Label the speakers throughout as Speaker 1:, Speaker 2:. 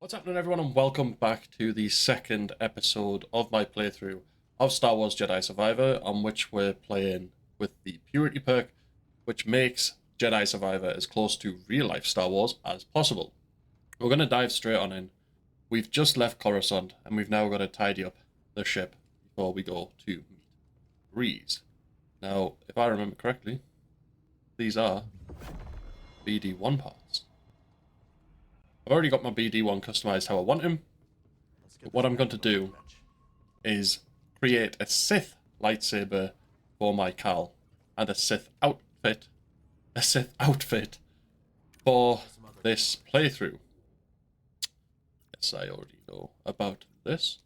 Speaker 1: What's happening, everyone, and welcome back to the second episode of my playthrough of Star Wars Jedi Survivor, on which we're playing with the Purity perk, which makes Jedi Survivor as close to real-life Star Wars as possible. We're going to dive straight on in. We've just left Coruscant, and we've now got to tidy up the ship before we go to meet Breeze. Now, if I remember correctly, these are BD1 parts. I've already got my BD1 customized how I want him, but what I'm going to do is create a Sith lightsaber for my Cal, and a Sith outfit for this playthrough. Yes, I already know about this.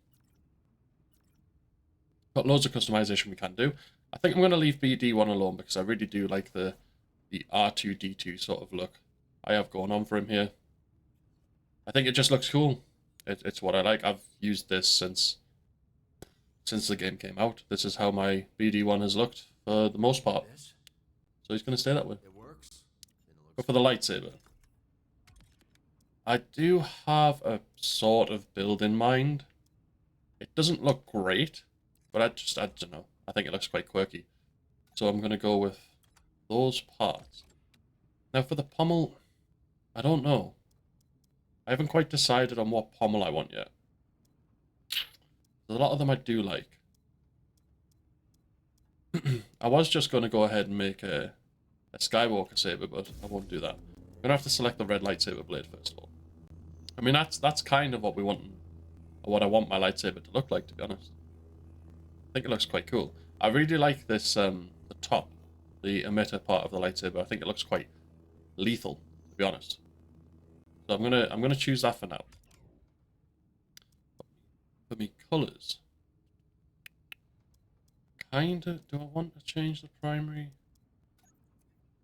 Speaker 1: Got loads of customization we can do. I think I'm going to leave BD1 alone because I really do like the R2-D2 sort of look I have going on for him here. I think it just looks cool. It's what I like. I've used this since the game came out. This is how my BD1 has looked for the most part. So he's going to stay that way.
Speaker 2: It works.
Speaker 1: Go for the lightsaber. I do have a sort of build in mind. It doesn't look great, but I don't know. I think it looks quite quirky. So I'm going to go with those parts. Now for the pommel, I don't know. I haven't quite decided on what pommel I want yet. There's a lot of them I do like. I was just going to go ahead and make a Skywalker saber, but I won't do that. I'm going to have to select the red lightsaber blade first of all. I mean, that's kind of what we want, or what I want my lightsaber to look like, to be honest. I think it looks quite cool. I really like this, the top, the emitter part of the lightsaber. I think it looks quite lethal, to be honest. So I'm gonna choose that for now. For me colors, kinda. Do I want to change the primary?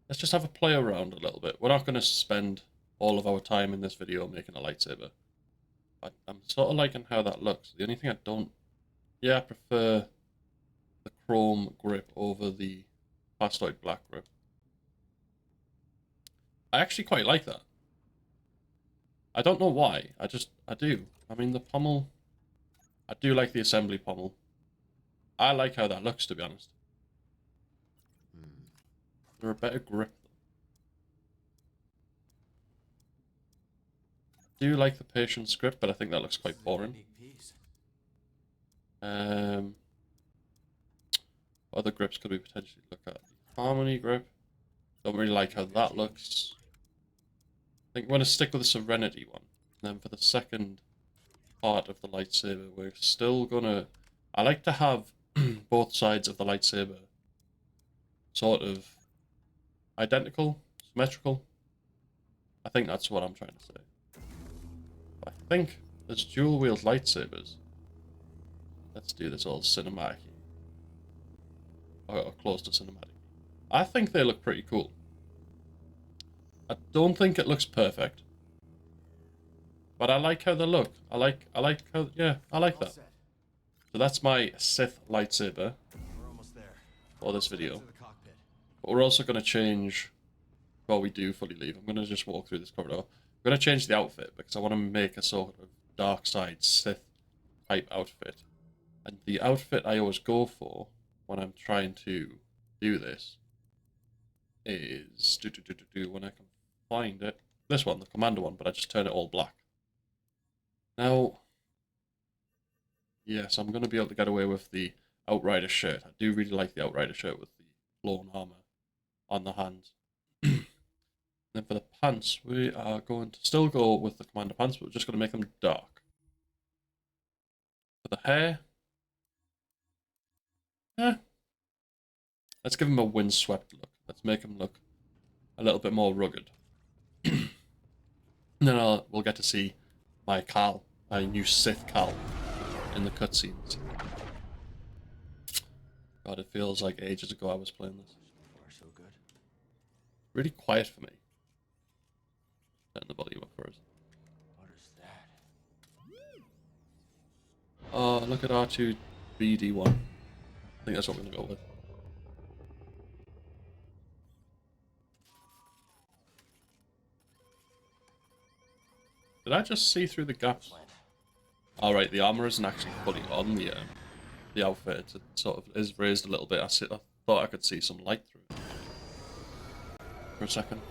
Speaker 1: Let's just have a play around a little bit. We're not gonna spend all of our time in this video making a lightsaber. I'm sort of liking how that looks. The only thing I don't, I prefer the chrome grip over the plastoid black grip. I actually quite like that. I don't know why, I do. I mean, the pommel, I do like the assembly pommel. I like how that looks, to be honest. They're a better grip. I do like the patient script, but I think that looks quite boring. Other grips could we potentially look at? The harmony grip. Don't really like how that looks. I think I'm going to stick with the Serenity one. And then for the second part of the lightsaber, we're still going to... I like to have both sides of the lightsaber sort of identical, symmetrical. I think that's what I'm trying to say. I think there's dual-wield lightsabers. Let's do this all cinematic. Or close to cinematic. I think they look pretty cool. I don't think it looks perfect, but I like how they look. I like how, I like that. So that's my Sith lightsaber for this video. But we're also going to change, before we do fully leave, I'm going to just walk through this corridor. I'm going to change the outfit because I want to make a sort of dark side Sith type outfit. And the outfit I always go for when I'm trying to do this is when I can find it. This one, the commander one, but I just turn it all black. Now, yes, I'm going to be able to get away with the Outrider shirt. I do really like the Outrider shirt with the blown armor on the hands. Then for the pants, we are going to still go with the commander pants, but we're just going to make them dark. For the hair, let's give him a windswept look. Let's make him look a little bit more rugged. And then we'll get to see my Cal, my new Sith Cal, in the cutscenes. God, it feels like ages ago I was playing this.
Speaker 2: So good.
Speaker 1: Really quiet for me. Turn the volume up first.
Speaker 2: What is that?
Speaker 1: Oh, look at R2-BD1. I think that's what we're gonna go with. Did I just see through the gaps? Alright, the armor isn't actually fully on the outfit. It sort of is raised a little bit. I thought I could see some light through it. For a second.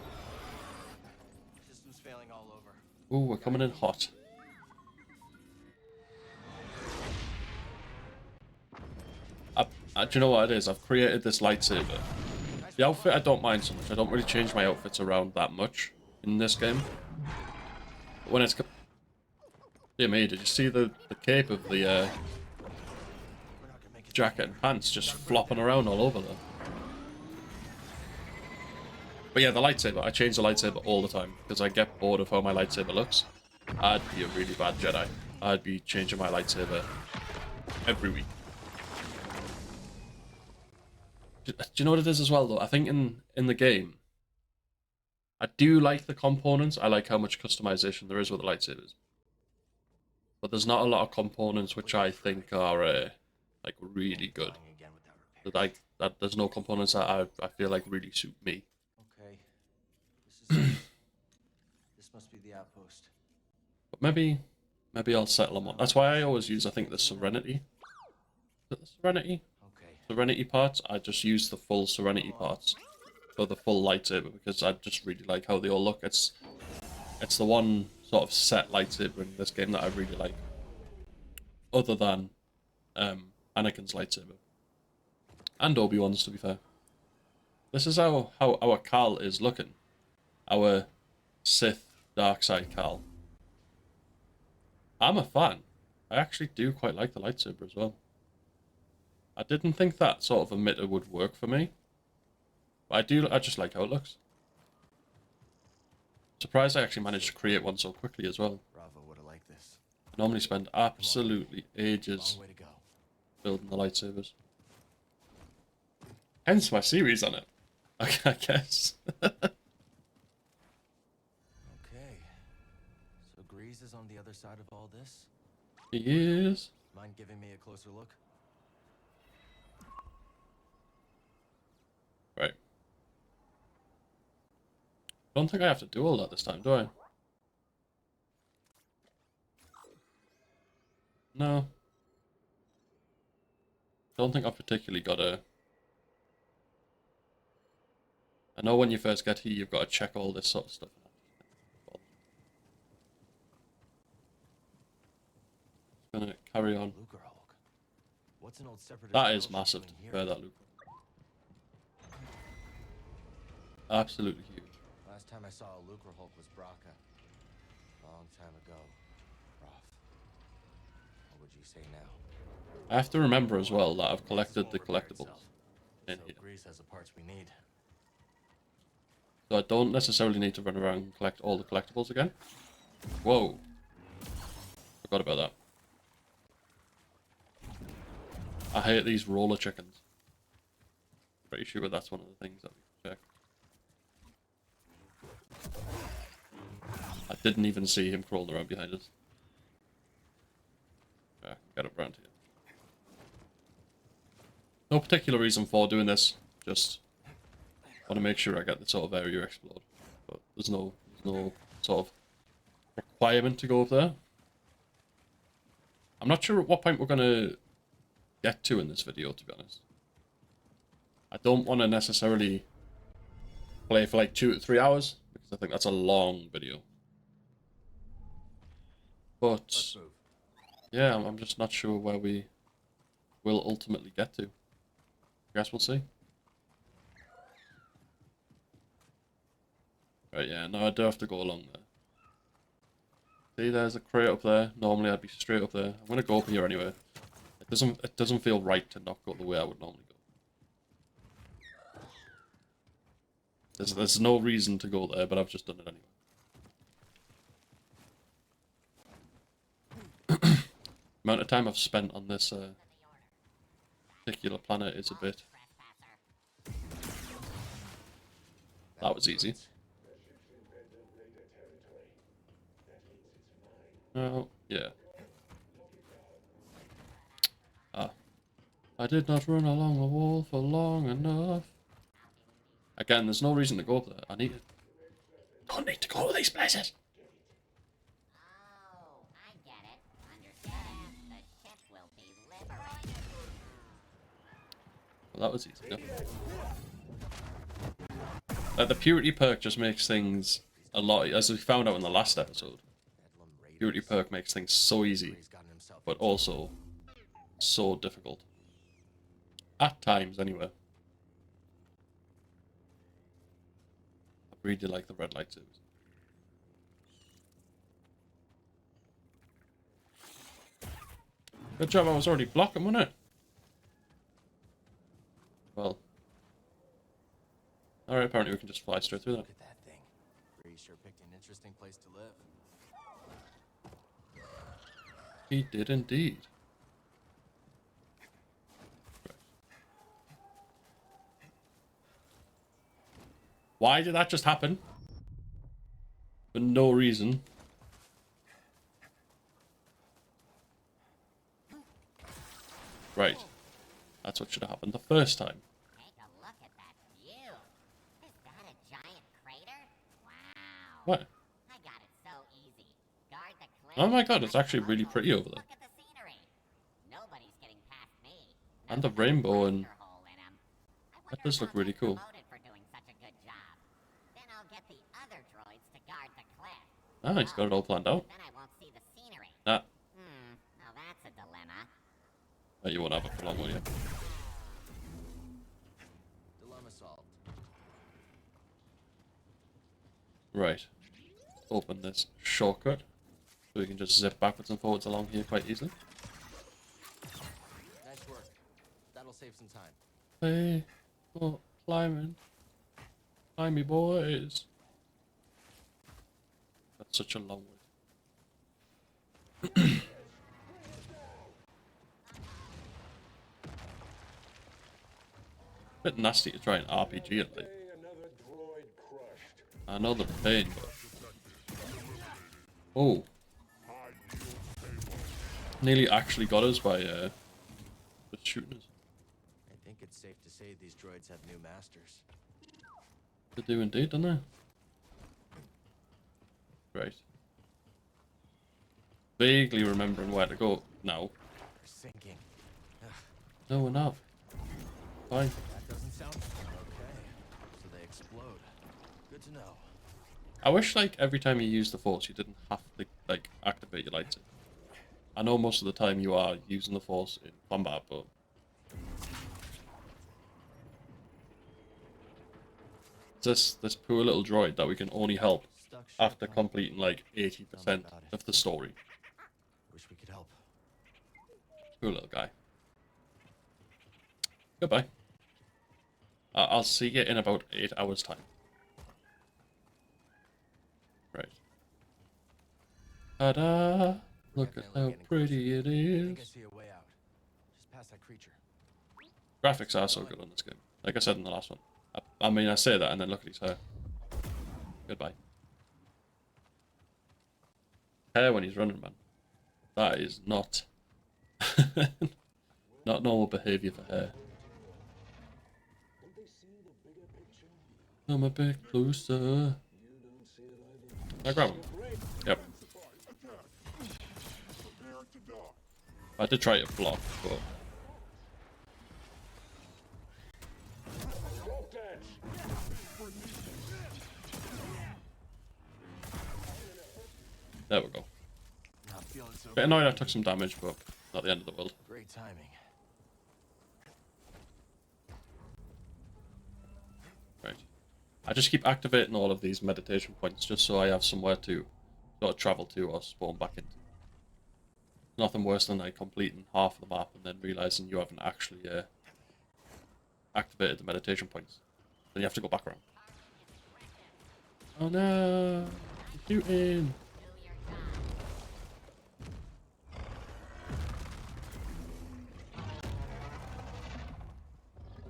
Speaker 2: System's failing all over.
Speaker 1: Ooh, we're coming in hot. Do you know what it is? I've created this lightsaber. The outfit I don't mind so much. I don't really change my outfits around that much in this game. But when it's... Dear me, did you see the cape of the jacket and pants just flopping around all over there? But yeah, the lightsaber. I change the lightsaber all the time because I get bored of how my lightsaber looks. I'd be a really bad Jedi. I'd be changing my lightsaber every week. Do you know what it is as well, though? I think in the game, I do like the components. I like how much customization there is with the lightsabers. But there's not a lot of components which I think are like really good. That there's no components that I feel like really suit me.
Speaker 2: Okay, this is this must be the outpost.
Speaker 1: But maybe I'll settle them on. That's why I always use, I think, the Serenity. Is it the Serenity? Serenity parts, I just use the full Serenity parts for the full lightsaber because I just really like how they all look. It's the one sort of set lightsaber in this game that I really like, other than Anakin's lightsaber and Obi-Wan's, to be fair. This is how our Cal is looking, our Sith dark side Cal. I'm a fan. I actually do quite like the lightsaber as well. I didn't think that sort of emitter would work for me. But I just like how it looks. Surprised I actually managed to create one so quickly as well.
Speaker 2: Bravo would have liked this.
Speaker 1: I normally spend absolutely ages
Speaker 2: Long way to go.
Speaker 1: building the lightsabers. Hence my series on it, I guess.
Speaker 2: Okay. So Grease is on the other side of all this?
Speaker 1: He is.
Speaker 2: Mind giving me a closer look?
Speaker 1: Right. Don't think I have to do all that this time, do I? No. Don't think I've particularly got a... I know when you first get here, you've got to check all this sort of stuff. Gonna carry on.
Speaker 2: What's an old separatist
Speaker 1: That is
Speaker 2: fellowship
Speaker 1: massive,
Speaker 2: doing
Speaker 1: to
Speaker 2: here?
Speaker 1: compare that, Luke. Absolutely huge.
Speaker 2: Last time I saw a Lucre Hulk was Braca. Long time ago. Rough. What would you say now?
Speaker 1: I have to remember as well that I've collected the collectibles in
Speaker 2: So
Speaker 1: here.
Speaker 2: Grease has the parts we need.
Speaker 1: So I don't necessarily need to run around and collect all the collectibles again. Whoa. Forgot about that. I hate these roller chickens. Pretty sure that's one of the things that we check. I didn't even see him crawling around behind us. Yeah, get up around here. No particular reason for doing this, just want to make sure I get the sort of area explored. But there's no sort of requirement to go up there. I'm not sure at what point we're going to get to in this video, to be honest. I don't want to necessarily play for like 2 to 3 hours, because I think that's a long video. But yeah, I'm just not sure where we will ultimately get to. I guess we'll see. Right, yeah, no, I do have to go along there. See, there's a crate up there. Normally I'd be straight up there. I'm gonna go up here anyway. It doesn't feel right to not go the way I would normally go. There's no reason to go there, but I've just done it anyway. The amount of time I've spent on this particular planet is a bit... That was easy. Oh, yeah. Ah. I did not run along the wall for long enough. Again, there's no reason to go up there. Don't need to go to these places. Well, that was easy. The Purity perk just makes things a lot, as we found out in the last episode. Purity perk makes things so easy, but also so difficult. At times, anyway. I really like the red lightsabers. Good job, I was already blocking, wasn't it? Well. Alright, apparently we can just fly straight through that.
Speaker 2: Look at that thing. Bree sure picked an interesting place to live.
Speaker 1: He did indeed. Right. Why did that just happen? For no reason. Right. That's what should have happened the first time.
Speaker 3: Take a look at that view. Is that a giant crater? Wow.
Speaker 1: What?
Speaker 3: I got it so easy. Guard the cliff.
Speaker 1: Oh my god, it's actually really pretty over there.
Speaker 3: Look at the scenery. Nobody's getting past me.
Speaker 1: And the rainbow, and
Speaker 3: Blaster hole in 'em. I
Speaker 1: that
Speaker 3: wonder
Speaker 1: does
Speaker 3: if
Speaker 1: look
Speaker 3: I'll
Speaker 1: really
Speaker 3: get
Speaker 1: cool.
Speaker 3: promoted for doing such a good job. Then I'll get the other droids to guard the cliff.
Speaker 1: Ah, he's got it all planned out.
Speaker 3: Then I won't see the scenery.
Speaker 1: Ah,
Speaker 3: Now that's a dilemma.
Speaker 1: you won't have it for long, will you?
Speaker 2: Dilemma solved.
Speaker 1: Right. Open this shortcut. So we can just zip backwards and forwards along here quite easily.
Speaker 2: Nice work. That'll save some time.
Speaker 1: Hey, oh, climbing. Climb me, boys. That's such a long way. Bit nasty to try and RPG it, like. I know the pain, but... Oh. Nearly actually got us by, just shooting us.
Speaker 2: I think it's safe to say these droids have new masters.
Speaker 1: They do indeed, don't they? Right. Vaguely remembering where to go now.
Speaker 2: They're sinking.
Speaker 1: No, we're not. Fine.
Speaker 2: That doesn't sound okay. So they explode. Good to know.
Speaker 1: I wish, like, every time you use the Force, you didn't have to, like, activate your lightsaber. I know most of the time you are using the Force in combat, but... This poor little droid that we can only help
Speaker 2: Stuck shut
Speaker 1: after
Speaker 2: on.
Speaker 1: completing, like, 80% of the story.
Speaker 2: Wish we could help.
Speaker 1: Poor little guy. Goodbye. I'll see you in about 8 hours' time. Right. Ta-da! Look at how pretty it
Speaker 2: I think I
Speaker 1: is.
Speaker 2: see a way out. Just past that creature.
Speaker 1: Graphics are so good on this game. Like I said in the last one. I mean, I say that and then look at his hair. Goodbye. Hair when he's running, man. That is not... not normal behavior for hair. Come a bit closer. I grab him. Yep. I did try to block, but... There we go.
Speaker 2: Not feeling so
Speaker 1: Bit annoyed I took some damage, but not the end of the world.
Speaker 2: great timing.
Speaker 1: Right. I just keep activating all of these meditation points just so I have somewhere to sort of travel to or spawn back into. Nothing worse than like completing half of the map and then realizing you haven't actually activated the meditation points. Then you have to go back around. Oh no! You're shooting!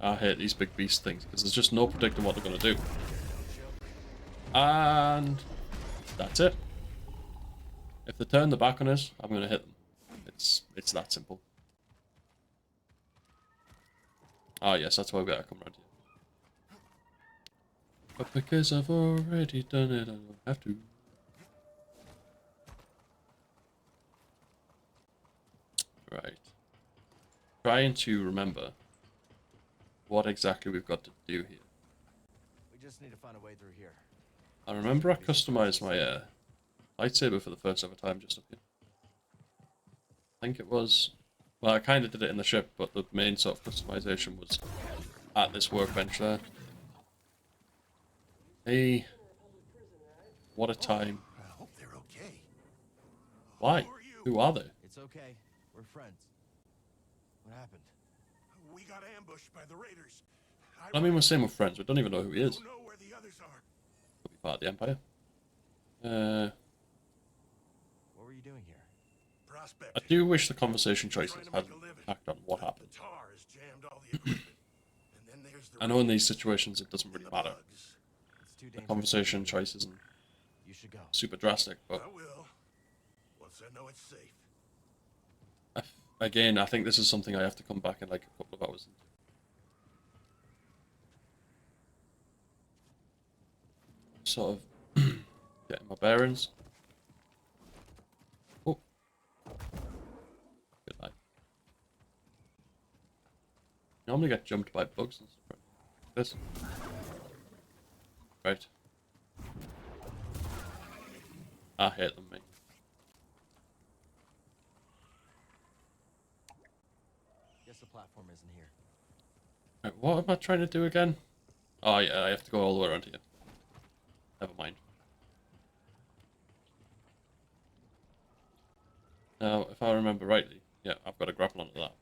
Speaker 1: I hate these big beast things because there's just no predicting what they're going to do. And that's it. If they turn their back on us, I'm going to hit them. It's that simple. Ah yes, that's why we gotta come around here. But because I've already done it, I don't have to. Right. Trying to remember what exactly we've got to do here.
Speaker 2: We just need to find a way through here.
Speaker 1: I remember I customized my lightsaber for the first ever time just up here. I think it was... Well, I kind of did it in the ship, but the main sort of customization was at this workbench there. Hey, what a time.
Speaker 4: I hope they're okay.
Speaker 1: Why? Who are they?
Speaker 2: It's okay. We're friends. What happened?
Speaker 4: We got ambushed by the raiders.
Speaker 1: I mean, we're saying we're friends. We don't even know who he is.
Speaker 4: don't know where the others are.
Speaker 1: Could be part of the Empire.
Speaker 2: What were you doing here?
Speaker 4: Prospect.
Speaker 1: I do wish the conversation choices hadn't impacted on what happened.
Speaker 4: The tar has jammed all the equipment. And then there's the
Speaker 1: I know in these situations it doesn't really matter.
Speaker 2: It's too
Speaker 1: The
Speaker 2: dangerous.
Speaker 1: conversation choice isn't
Speaker 2: You should go.
Speaker 1: super drastic, but
Speaker 4: I will. Once I know it's safe.
Speaker 1: again, I think this is something I have to come back in like a couple of hours. Sort of getting my bearings. Oh, good night. Normally get jumped by bugs and stuff. This, right? I hate them, mate.
Speaker 2: Guess the platform isn't here.
Speaker 1: Right, what am I trying to do again? Oh yeah, I have to go all the way around here. Never mind. Now, if I remember rightly, yeah, I've got to grapple onto that.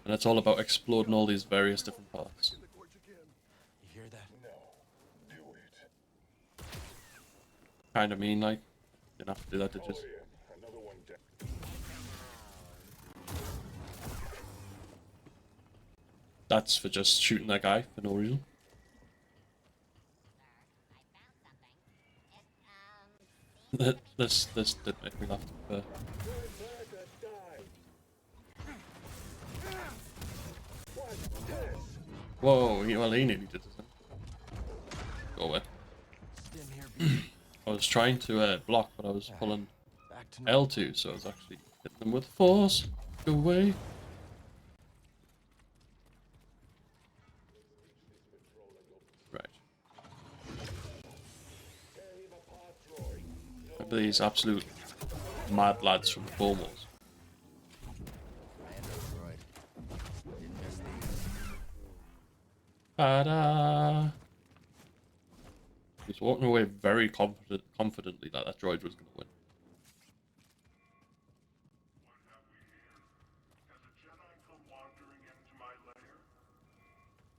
Speaker 1: And it's all about exploding all these various different parts.
Speaker 2: You hear that?
Speaker 1: Kinda mean, like. Didn't have to do that, did you? That's for just shooting that guy for no reason.
Speaker 3: Sir, I found something.
Speaker 1: This did make me laugh. Whoa, well he nearly did this. Go away.
Speaker 2: Stim here.
Speaker 1: I was trying to block, but I was pulling
Speaker 2: Back to normal.
Speaker 1: L2, so I was actually hitting them with force. Go away. Right. Remember these absolute mad lads from Formals.
Speaker 2: Android. Didn't miss these.
Speaker 1: Ta-da! He was walking away very confidently that that droid was going to win.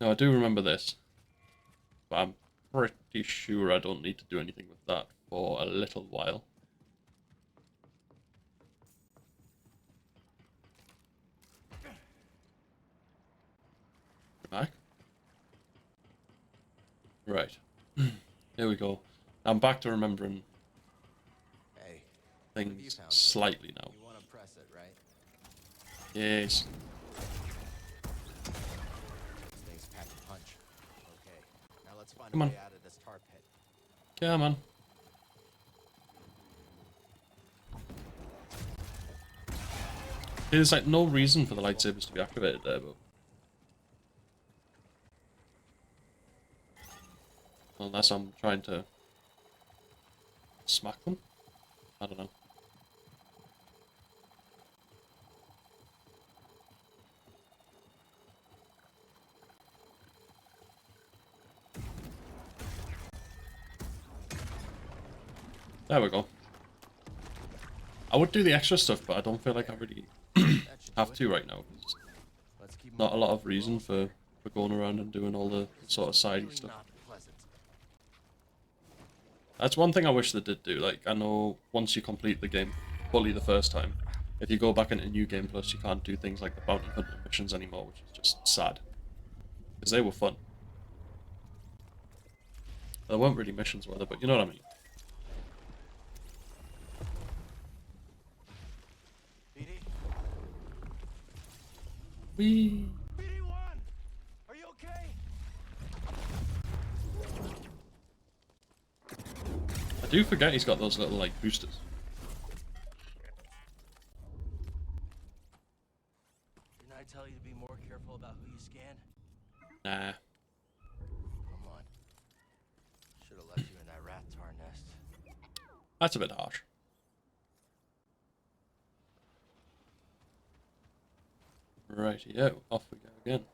Speaker 1: Now I do remember this, but I'm pretty sure I don't need to do anything with that for a little while. Back. Right. Here we go. I'm back to remembering
Speaker 2: Hey, what have you
Speaker 1: things
Speaker 2: found?
Speaker 1: slightly now.
Speaker 2: You want to press it, right?
Speaker 1: Yes.
Speaker 2: This thing's packed a punch. Okay, now let's find
Speaker 1: Come
Speaker 2: a
Speaker 1: on.
Speaker 2: way out of this tar pit.
Speaker 1: Come on. There's like no reason for the lightsabers to be activated there, but unless I'm trying to smack them, I don't know. There we go. I would do the extra stuff, but I don't feel like I really
Speaker 2: That should
Speaker 1: have
Speaker 2: do it.
Speaker 1: to right now. There's
Speaker 2: Let's keep
Speaker 1: not a
Speaker 2: moving.
Speaker 1: lot of reason for going around and doing all the sort of sidey
Speaker 2: Really
Speaker 1: stuff.
Speaker 2: not pleasant.
Speaker 1: That's one thing I wish they did do. Like, I know once you complete the game fully the first time, if you go back into New Game Plus, you can't do things like the bounty hunter missions anymore, which is just sad. Because they were fun. They weren't really missions, were they? But you know what I mean.
Speaker 2: BD?
Speaker 1: Whee!
Speaker 2: BD1! Are you okay?
Speaker 1: I do forget he's got those little, like, boosters.
Speaker 2: nest.
Speaker 1: That's a bit harsh. Rightio, off we go again.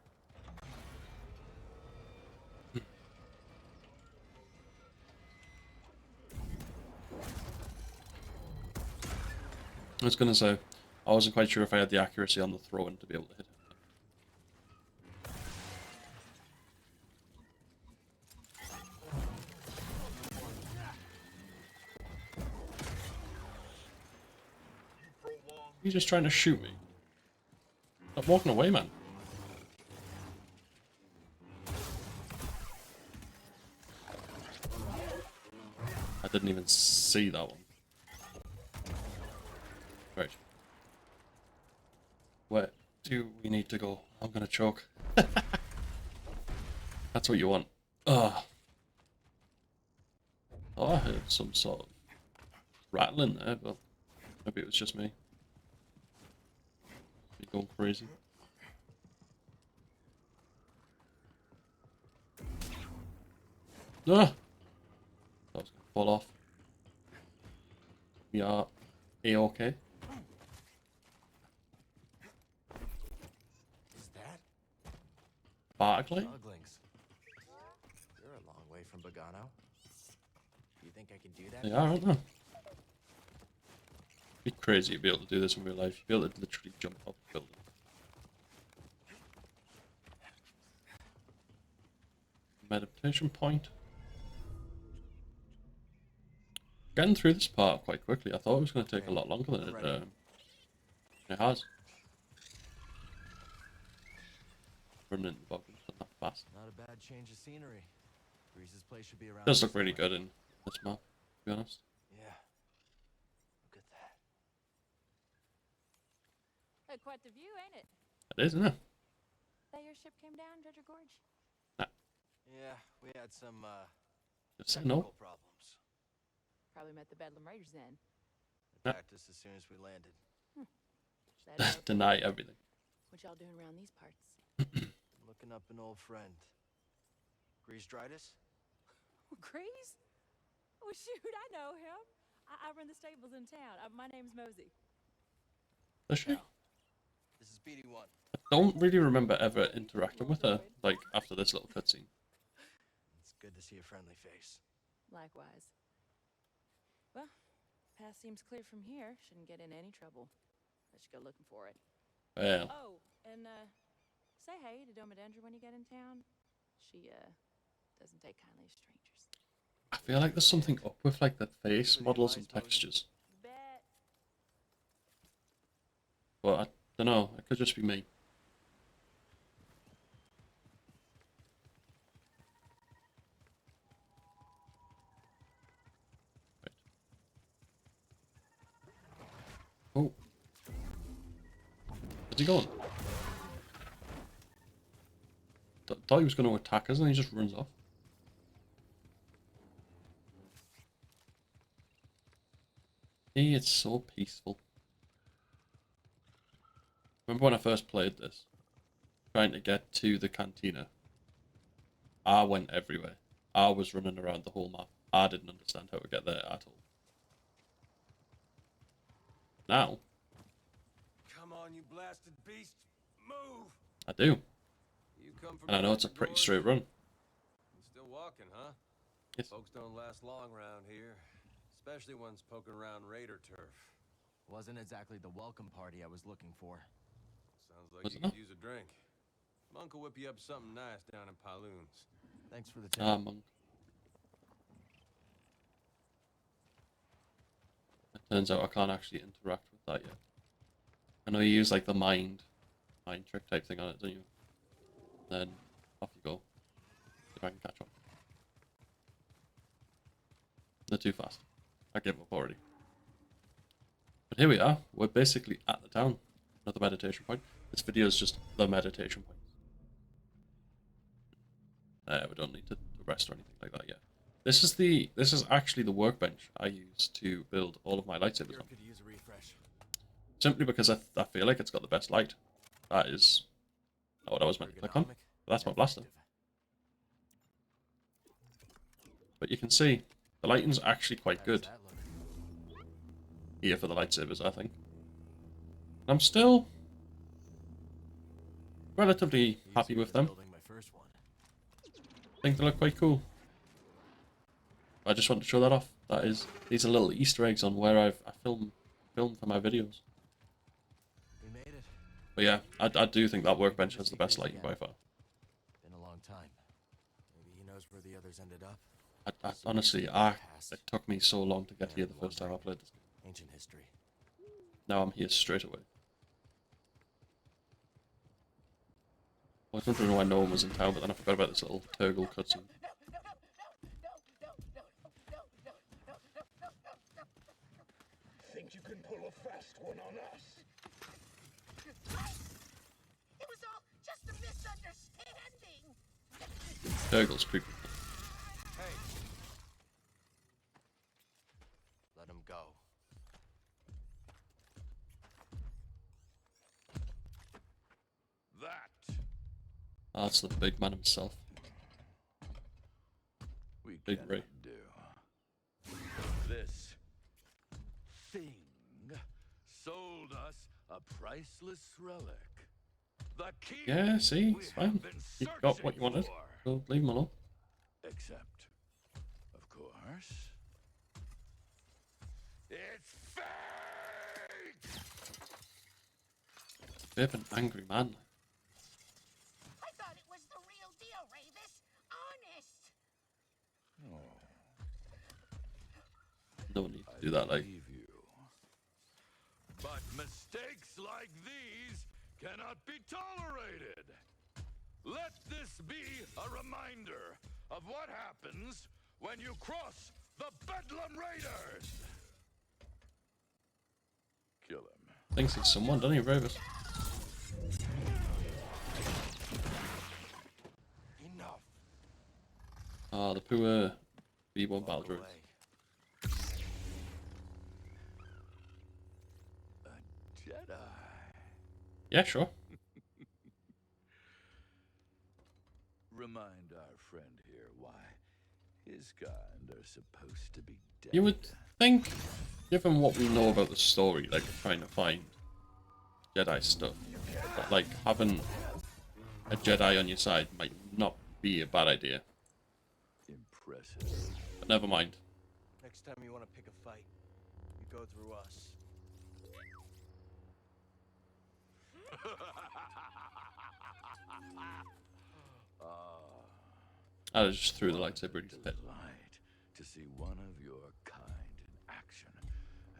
Speaker 1: I was gonna say, I wasn't quite sure if I had the accuracy on the throw-in to be able to hit it. You're just trying to shoot me. Stop walking away, man. I didn't even see that one. Right. Where do we need to go? I'm gonna choke. That's what you want. Ugh. Oh, I heard some sort of rattling there, but maybe it was just me. Me going crazy. Ah! That was gonna fall off. We are A-okay.
Speaker 2: Is that
Speaker 1: Barkley?
Speaker 2: smugglings? You're a long way from Bogano. Do you think I can do that?
Speaker 1: They are, aren't they? It'd be crazy to be able to do this in real life. You'd be able to literally jump off the building. Meditation point. Getting through this part quite quickly. I thought it was going to take a lot longer than it has. Running in the bottom, not that fast.
Speaker 2: Not a bad change of scenery. Grease's place should be around.
Speaker 1: Does look really good in this map, to be honest.
Speaker 2: Yeah. Look at that.
Speaker 5: Quite the view, ain't it?
Speaker 1: It is, isn't it?
Speaker 5: That your ship came down, Dredger Gorge?
Speaker 2: Yeah, we had some
Speaker 1: Just say no.
Speaker 2: technical problems.
Speaker 5: Probably met the Bedlam Raiders then.
Speaker 2: Attacked us as soon as we landed.
Speaker 5: That
Speaker 1: Deny everything.
Speaker 5: what y'all doing around these parts?
Speaker 2: Looking up an old friend. Grease Dritus?
Speaker 5: Grease? Oh, shoot, I know him. I run the stables in town. My name's Mosey.
Speaker 1: Does she?
Speaker 2: This is BD1.
Speaker 1: I don't really remember ever interacting with her, like, after this little cutscene.
Speaker 2: It's good to see a friendly face.
Speaker 5: Likewise. Well, path seems clear from here. Shouldn't get in any trouble. Let you go looking for it.
Speaker 1: Well,
Speaker 5: Oh, and say hey to Domodendra when you get in town. She doesn't take kindly to strangers.
Speaker 1: I feel like there's something up with, like, the face models and textures.
Speaker 5: Bet.
Speaker 1: But I don't know, it could just be me. Right. Oh. Where's he going? Thought he was going to attack us and he just runs off. Hey, it's so peaceful. Remember when I first played this? Trying to get to the cantina. I went everywhere. I was running around the whole map. I didn't understand how to get there at all. Now,
Speaker 2: Come on, you blasted beast. Move!
Speaker 1: I do.
Speaker 2: You come from
Speaker 1: And I know it's a pretty straight run.
Speaker 2: You still walking, huh?
Speaker 1: Yes.
Speaker 2: Folks don't last long around here. Especially ones poking around raider turf. Wasn't exactly the welcome party I was looking for. Sounds like
Speaker 1: Was
Speaker 2: you
Speaker 1: it
Speaker 2: could
Speaker 1: not?
Speaker 2: use a drink. Monk will whip you up something nice down in PYLOON'S. Thanks for the tip.
Speaker 1: Ah, monk. It turns out I can't actually interact with that yet. I know you use like the mind trick type thing on it, don't you? Then off you go. See if I can catch up. They're too fast. I gave up already. But here we are. We're basically at the town. Another meditation point. This video is just the meditation point. We don't need to rest or anything like that yet. This is actually the workbench I use to build all of my lightsabers on.
Speaker 2: Could use a refresh.
Speaker 1: Simply because I feel like it's got the best light. That is not what I was meant to click on. But that's my blaster. But you can see The lighting's actually quite
Speaker 2: How does
Speaker 1: good
Speaker 2: that look?
Speaker 1: here for the lightsabers, I think. I'm still relatively happy
Speaker 2: Easier
Speaker 1: with
Speaker 2: than
Speaker 1: them.
Speaker 2: building my first one.
Speaker 1: I think they look quite cool. I just want to show that off. That is, these are little Easter eggs on where I filmed for my videos.
Speaker 2: We made it.
Speaker 1: But yeah, I do think that workbench has the best lighting by far.
Speaker 2: Been a long time. Maybe he knows where the others ended up.
Speaker 1: Honestly, it took me so long to get here the first time I played this game.
Speaker 2: Ancient history.
Speaker 1: Now I'm here straight away. I was wondering why no one was in town, but then I forgot about this little Turgle cutscene.
Speaker 4: Think you can pull a fast one on us?
Speaker 3: It was all just a misunderstanding.
Speaker 1: Turgle's creepy.
Speaker 2: Hey. Let him go.
Speaker 4: That
Speaker 1: Oh, that's the big man himself.
Speaker 4: we
Speaker 1: Big
Speaker 4: cannot
Speaker 1: Ray.
Speaker 4: do. This thing sold us a priceless relic. The key
Speaker 1: Yeah, see,
Speaker 4: we
Speaker 1: it's
Speaker 4: have
Speaker 1: fine.
Speaker 4: been
Speaker 1: You got what you
Speaker 4: searching
Speaker 1: wanted,
Speaker 4: for.
Speaker 1: so leave him alone.
Speaker 4: Except, of course, it's fake!
Speaker 1: Bit of an angry man.
Speaker 3: I thought it was the real deal, Ravis. Honest.
Speaker 1: No need to do that, like.
Speaker 4: Believe you. But mistakes like these cannot be tolerated. Let this be a reminder of what happens when you cross the Bedlam Raiders. Kill him.
Speaker 1: Thinks he's someone, doesn't he, Ravis?
Speaker 2: Enough.
Speaker 1: Ah, the poor B1
Speaker 2: Walk
Speaker 1: battle droid.
Speaker 2: away.
Speaker 4: A Jedi.
Speaker 1: Yeah, sure.
Speaker 4: Remind our friend here why his kind are supposed to be dead.
Speaker 1: You would think, given what we know about the story, like trying to find Jedi stuff, that like having a Jedi on your side might not be a bad idea.
Speaker 4: Impressive.
Speaker 1: But never mind.
Speaker 2: Next time you want to pick a fight, you go through us.
Speaker 1: I just threw the lightsaber in his pit.
Speaker 4: Delight to see one of your kind in action.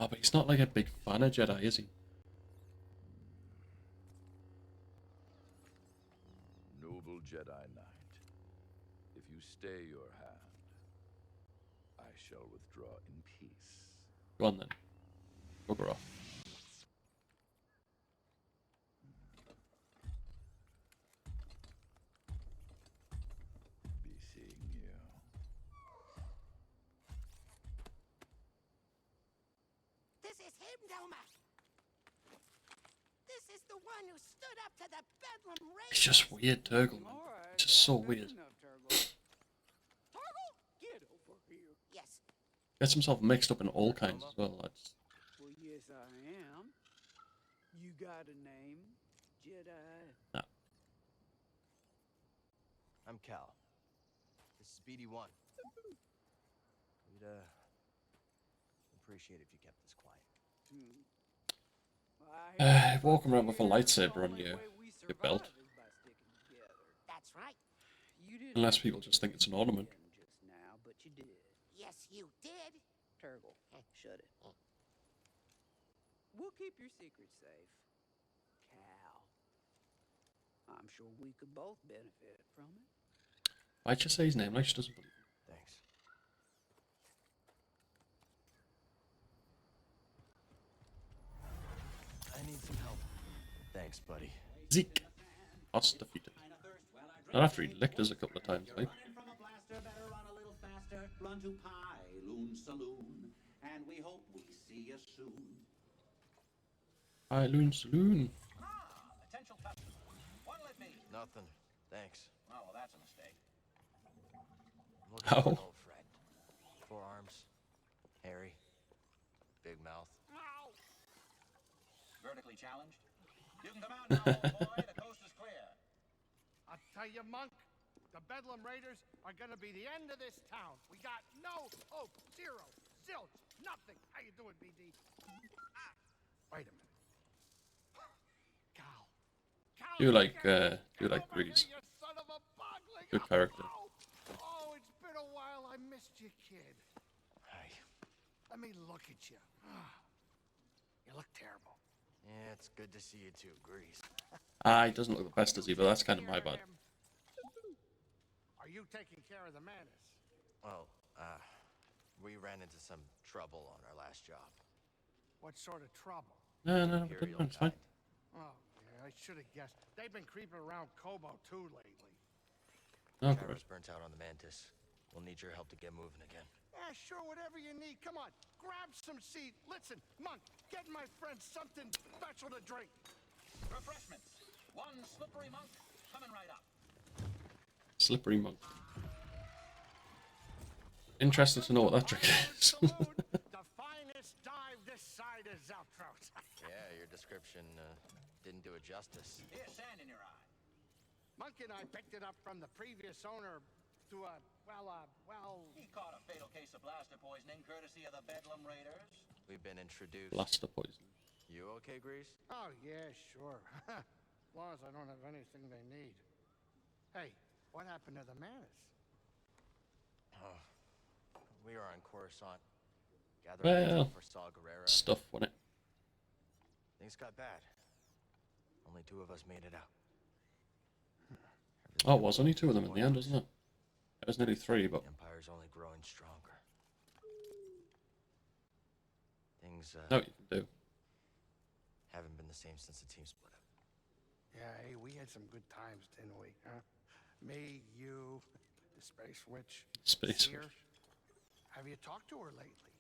Speaker 1: Oh, but he's not like a big fan of Jedi, is he?
Speaker 4: Noble Jedi Knight, if you stay your hand, I shall withdraw in peace.
Speaker 1: Go on then. Bugger off.
Speaker 4: Be seeing you.
Speaker 3: This is him, Domak. This is the one who stood up to the Bedlam Raiders.
Speaker 1: It's just weird, Turgle, man. It's just so weird.
Speaker 5: Turgle, get over here.
Speaker 3: Yes.
Speaker 1: Gets himself mixed up in all kinds as well. That's...
Speaker 5: Well, yes, I am. You got a name, Jedi?
Speaker 1: Nah.
Speaker 2: I'm Cal. This is BD1. We'd appreciate if you kept this quiet.
Speaker 1: Walking around with a lightsaber on your belt.
Speaker 3: That's right.
Speaker 5: You didn't
Speaker 1: Unless people just think it's an ornament.
Speaker 5: just now, but you did.
Speaker 3: Yes, you did.
Speaker 5: Turgle, shut it. We'll keep your secret safe. Cal. I'm sure we could both benefit from it.
Speaker 1: Why'd you say his name like she doesn't believe him?
Speaker 2: Thanks. I need some help. Thanks, buddy.
Speaker 1: Zeke. Us defeated. Not after he licked us a couple of times, right?
Speaker 6: From a blaster, better run a little faster. Run to PYLOON'S Saloon, and we hope we see you soon.
Speaker 1: Saloon.
Speaker 6: Potential customer. What'll it be?
Speaker 2: Nothing. Thanks.
Speaker 6: Oh, well, that's a mistake.
Speaker 2: I'm looking for an
Speaker 1: How?
Speaker 2: old friend. forearms, hairy, big mouth.
Speaker 6: Vertically challenged? You can come out now, old boy. The coast is clear.
Speaker 7: I'll tell you, Monk, the Bedlam Raiders are gonna be the end of this town. We got no hope. Zero. Zilch. Nothing. How you doing, BD? Wait a minute. Cal. Cal,
Speaker 1: Do you like
Speaker 7: get over
Speaker 1: Grease?
Speaker 7: here, you son of a bogling.
Speaker 1: Good character.
Speaker 7: Oh, it's been a while. I missed you, kid.
Speaker 2: Hey.
Speaker 7: Let me look at you. You look terrible.
Speaker 2: Yeah, it's good to see you too, Grease.
Speaker 1: Ah, he doesn't look the best, does he? But that's kind of my bad.
Speaker 7: Are you taking care of the Manus?
Speaker 2: Well, we ran into some trouble on our last job.
Speaker 7: What sort of trouble?
Speaker 1: No,
Speaker 2: Imperial
Speaker 1: it's fine.
Speaker 2: kind.
Speaker 7: Oh, yeah, I should have guessed. They've been creeping around Kobo too lately.
Speaker 1: Oh,
Speaker 2: Travis
Speaker 1: good.
Speaker 2: burnt out on the Mantis. We'll need your help to get moving again.
Speaker 7: Yeah, sure, whatever you need. Come on, grab some seed. Listen, Monk, get my friend something special to drink.
Speaker 6: Refreshments. One slippery monk coming right up.
Speaker 1: Slippery monk. Interesting to know what that trick is.
Speaker 7: Saloon, the finest dive this side of Zaltros.
Speaker 2: Yeah, your description didn't do it justice.
Speaker 6: Here's sand in your eye.
Speaker 7: Monk and I picked it up from the previous owner to
Speaker 6: He caught a fatal case of blaster poisoning courtesy of the Bedlam Raiders.
Speaker 2: We've been introduced.
Speaker 1: Blaster poison.
Speaker 2: You okay, Grease?
Speaker 7: Oh, yeah, sure. As long as I don't have anything they need. Hey, what happened to the Manus?
Speaker 2: Oh, we were on Coruscant, gathering
Speaker 1: Well,
Speaker 2: intel for Saw Gerrera.
Speaker 1: Stuff, wasn't it?
Speaker 2: Things got bad. Only 2 of us made it out.
Speaker 1: Oh, it was only 2 of them in the end, wasn't it? It was nearly 3, but
Speaker 2: The Empire's only growing stronger. Things
Speaker 1: no, you can do.
Speaker 2: haven't been the same since the team split up.
Speaker 7: Yeah, hey, we had some good times, didn't we? Huh? Me, you, the Space Witch.
Speaker 1: Space
Speaker 7: Seer.
Speaker 1: Witch.
Speaker 7: Have you talked to her lately?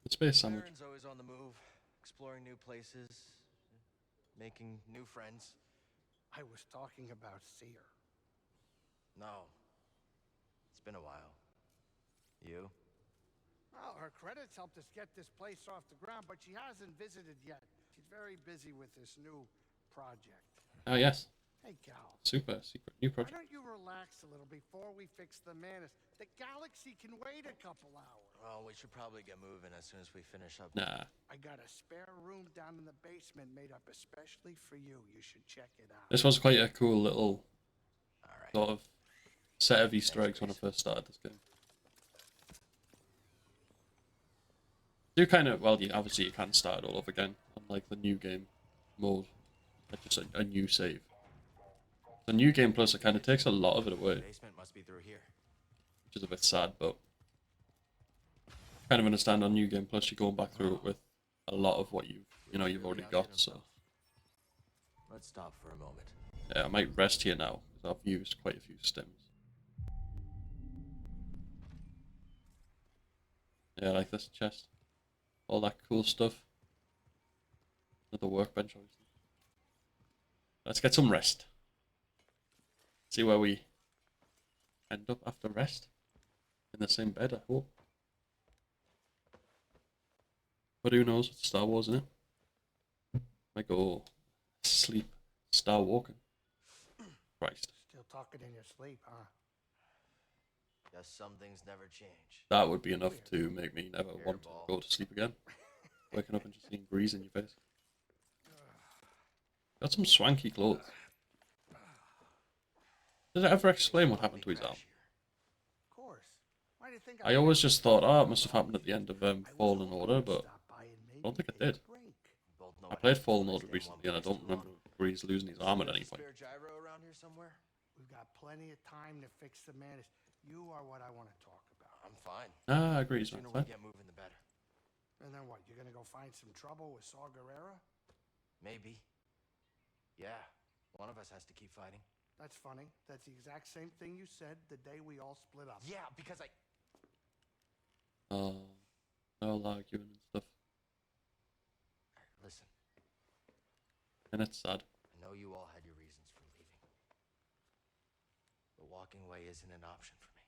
Speaker 1: The space sandwich.
Speaker 2: Baron's always on the move, exploring new places, making new friends.
Speaker 7: I was talking about Seer.
Speaker 2: No. It's been a while. You?
Speaker 7: Well, her credits helped us get this place off the ground, but she hasn't visited yet. She's very busy with this new project.
Speaker 1: Oh, yes.
Speaker 7: Hey, Cal.
Speaker 1: Super secret new
Speaker 7: Why
Speaker 1: project.
Speaker 7: don't you relax a little before we fix the Manus? The galaxy can wait a couple hours.
Speaker 2: Well, we should probably get moving as soon as we finish up.
Speaker 1: Nah.
Speaker 7: I got a spare room down in the basement made up especially for you. You should check it out.
Speaker 1: This was quite a cool little
Speaker 2: All right.
Speaker 1: sort of set of Easter eggs when I first started this game. You kind of, well, obviously you can start it all over again, unlike the new game mode, like just a new save. The new game plus, it kind of takes a lot of it away,
Speaker 2: Basement must be through here.
Speaker 1: which is a bit sad, but kind of understand on new game plus you're going back through it with a lot of what you've already got. So
Speaker 2: Let's stop for a moment.
Speaker 1: yeah, I might rest here now because I've used quite a few stims. Yeah, I like this chest. All that cool stuff. Another workbench, obviously. Let's get some rest. See where we end up after rest. In the same bed, I hope. But who knows? It's Star Wars, isn't it? Might go sleep, Star walking. Christ.
Speaker 7: Still talking in your sleep, huh?
Speaker 2: Guess some things never change.
Speaker 1: That would be enough to make me never want to go to sleep again. Waking up and just seeing grease in your face. Got some swanky clothes. Did it ever explain what happened to his arm?
Speaker 7: Of course. Why do you think
Speaker 1: I always just thought, oh, it must have happened at the end of Fallen Order, but I don't think it did.
Speaker 2: Both know
Speaker 1: I played Fallen Order recently and I don't remember Grease losing his arm at any point.
Speaker 2: Spare gyro around here somewhere?
Speaker 7: We've got plenty of time to fix the Manus. You are what I want to talk about.
Speaker 2: I'm fine.
Speaker 1: Ah, I agree,
Speaker 2: The
Speaker 1: man.
Speaker 2: sooner
Speaker 1: Fine.
Speaker 2: we get moving, the better.
Speaker 7: And then what? You're gonna go find some trouble with Saw Gerrera?
Speaker 2: Maybe. Yeah. One of us has to keep fighting.
Speaker 7: That's funny. That's the exact same thing you said the day we all split up.
Speaker 2: Yeah, because I...
Speaker 1: Oh, all arguing and stuff.
Speaker 2: Listen,
Speaker 1: And it's sad.
Speaker 2: I know you all had your reasons for leaving. But walking away isn't an option for me.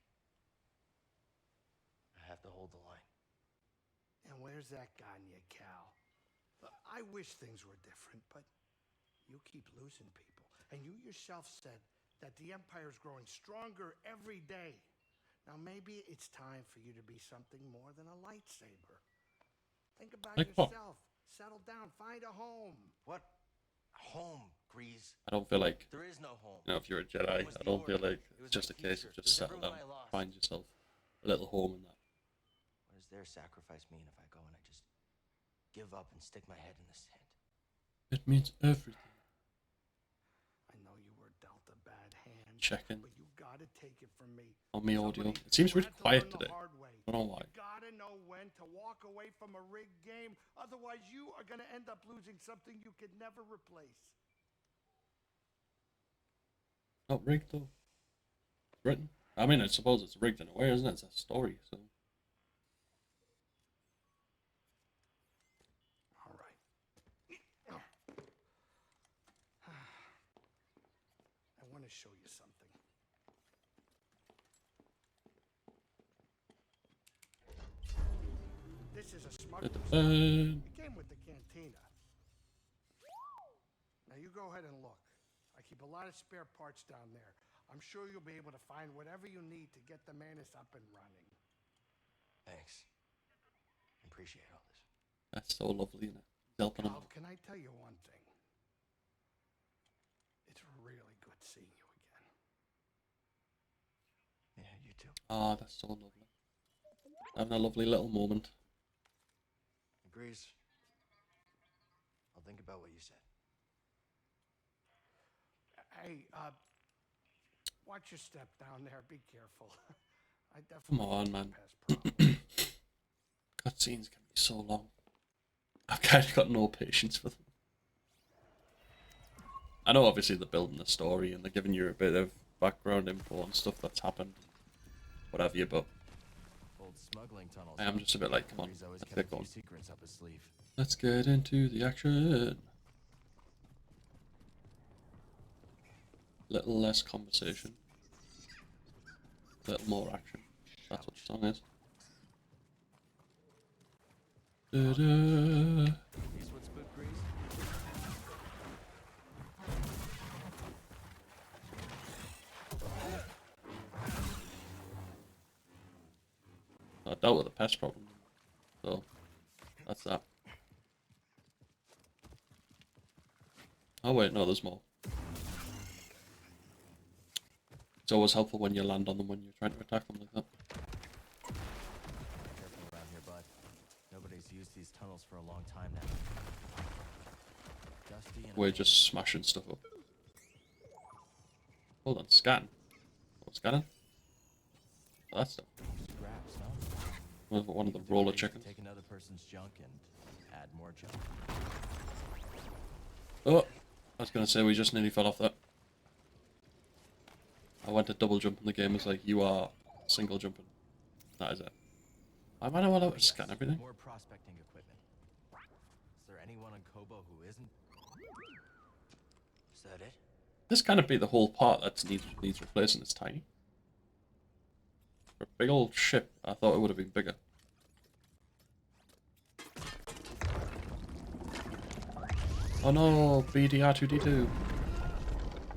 Speaker 7: where's that gotten you, Cal? I wish things were different, but you keep losing people. And you yourself said that the Empire's growing stronger every day. Now maybe it's time for you to be something more than a lightsaber. Think about
Speaker 1: Like what?
Speaker 7: yourself. Settle down. Find a home.
Speaker 2: What? Home, Grease.
Speaker 1: I don't feel like,
Speaker 2: There is no home.
Speaker 1: you know, if you're a Jedi, I don't feel like it's just a case of just settle down, find yourself a little home in that.
Speaker 2: What does their sacrifice mean if I go and I just give up and stick my head in the sand?
Speaker 1: It means everything.
Speaker 7: I know you were dealt a bad hand.
Speaker 1: Checking
Speaker 7: But you gotta take it from me.
Speaker 1: on me audio.
Speaker 7: Somebody
Speaker 1: It seems really
Speaker 7: had to
Speaker 1: quiet
Speaker 7: learn the
Speaker 1: today.
Speaker 7: hard way.
Speaker 1: I don't know why.
Speaker 7: You gotta know when to walk away from a rigged game. Otherwise, you are gonna end up losing something you could never replace.
Speaker 1: Not rigged though. It's written. I mean, I suppose it's rigged in a way, isn't it? It's a story, so.
Speaker 7: All right. I want to show you something. This is a smuggler's. It came with the cantina. Now you go ahead and look. I keep a lot of spare parts down there. I'm sure you'll be able to find whatever you need to get the Manus up and running.
Speaker 2: Thanks. Appreciate all this.
Speaker 1: That's so lovely, isn't it? He's helping him.
Speaker 7: Cal, can I tell you one thing? It's really good seeing you again.
Speaker 2: Yeah, you too.
Speaker 1: Ah, that's so lovely. Having a lovely little moment.
Speaker 2: Grease. I'll think about what you said.
Speaker 7: Hey, watch your step down there. Be careful. I
Speaker 1: Come
Speaker 7: definitely
Speaker 1: on, man.
Speaker 7: pass problems.
Speaker 1: Cutscenes can be so long. I've kind of got no patience for them. I know obviously they're building the story and they're giving you a bit of background info on stuff that's happened, what have you, but
Speaker 2: Old smuggling tunnels.
Speaker 1: I am just a bit like, come on,
Speaker 2: Grease always
Speaker 1: let's
Speaker 2: kept
Speaker 1: get
Speaker 2: a few
Speaker 1: going.
Speaker 2: secrets up his sleeve.
Speaker 1: Let's get into the action. Little less conversation. Little more action. That's what the song is. Da-da.
Speaker 2: These would spook Grease?
Speaker 1: I dealt with a pest problem, so that's that. Oh wait, no, there's more. It's always helpful when you land on them when you're trying to attack them like that.
Speaker 2: Careful around here, bud. Nobody's used these tunnels for a long time now. Dusty and
Speaker 1: We're just smashing stuff up. Hold on, scan. Oh, scanning? Oh, that's stuff.
Speaker 2: scraps, no?
Speaker 1: One of the
Speaker 2: People do
Speaker 1: roller
Speaker 2: things to
Speaker 1: chickens.
Speaker 2: Take another person's junk and add more junk.
Speaker 1: Oh, I was gonna say we just nearly fell off that. I went to double jump and the game was like, you are single jumping. That is it. I might not want to scan everything.
Speaker 2: More prospecting equipment. Is there anyone on Kobo who isn't? Is that it?
Speaker 1: This kind of be the whole part that needs replacing. It's tiny. For a big old ship, I thought it would have been bigger. Oh no, BDR2D2.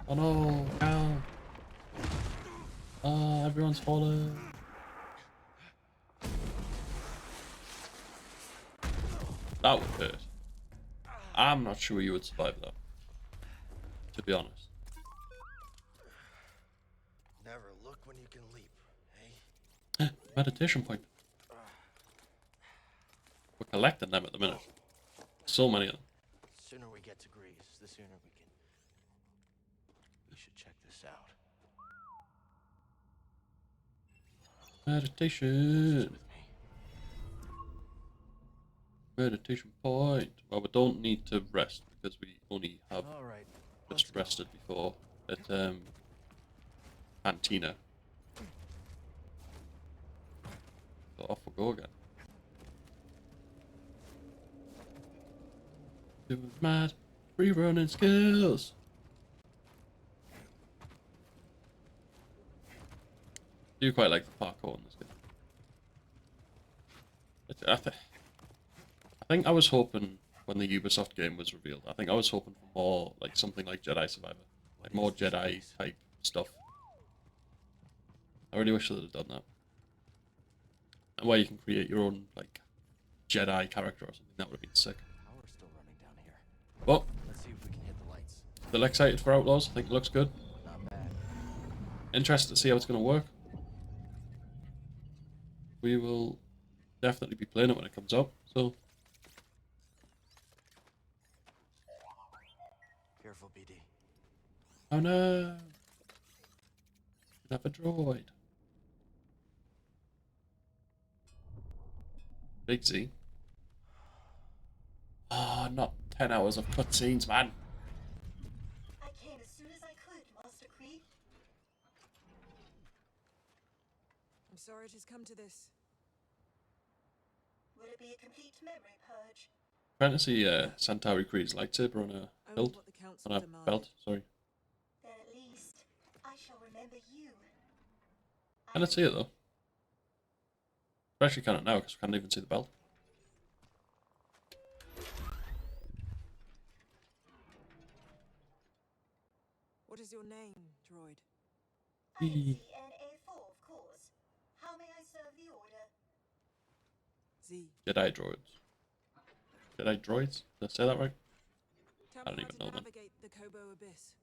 Speaker 1: Oh no, Cal. Ah, everyone's falling. That would hurt. I'm not sure you would survive that, to be honest.
Speaker 2: Never look when you can leap, hey?
Speaker 1: Meditation point. We're collecting them at the minute. So many of them.
Speaker 2: The sooner we get to Grease, the sooner we can... We should check this out.
Speaker 1: Meditation.
Speaker 2: With me.
Speaker 1: Meditation point. Well, we don't need to rest because we only have
Speaker 2: All right.
Speaker 1: just rested before at Cantina. So off we go again. Doing mad free running skills. Do quite like the parkour in this game. think I was hoping when the Ubisoft game was revealed, I think I was hoping for more like something like Jedi Survivor, like more Jedi type stuff. I really wish they'd have done that. And where you can create your own like Jedi character or something, that would have been sick.
Speaker 2: Power's still running down here.
Speaker 1: Well,
Speaker 2: Let's see if we can hit the lights.
Speaker 1: still excited for Outlaws. I think it looks good.
Speaker 2: Not bad.
Speaker 1: Interested to see how it's going to work. We will definitely be playing it when it comes out. So,
Speaker 2: Careful, BD.
Speaker 1: oh no, we have a droid. Big Z. Ah, not 10 hours of cutscenes, man.
Speaker 8: I came as soon as I could, Master Creed.
Speaker 5: I'm sorry it has come to this.
Speaker 8: Will it be a complete memory purge?
Speaker 1: Trying to see Centauri Creed's lightsaber on a
Speaker 5: Only
Speaker 1: belt.
Speaker 5: what the council
Speaker 1: On a
Speaker 5: demanded.
Speaker 1: belt, sorry.
Speaker 8: Then at least I shall remember you.
Speaker 1: Can I see it though? Especially can't now because we can't even see the belt.
Speaker 5: What is your name, droid?
Speaker 8: I am CNA4, of course. How may I serve the order?
Speaker 5: Z.
Speaker 1: Jedi droids. Jedi droids? Did I say that right?
Speaker 5: Tell
Speaker 1: I don't
Speaker 5: me
Speaker 1: even
Speaker 5: how
Speaker 1: know,
Speaker 5: to
Speaker 1: man.
Speaker 5: navigate the Kobo Abyss.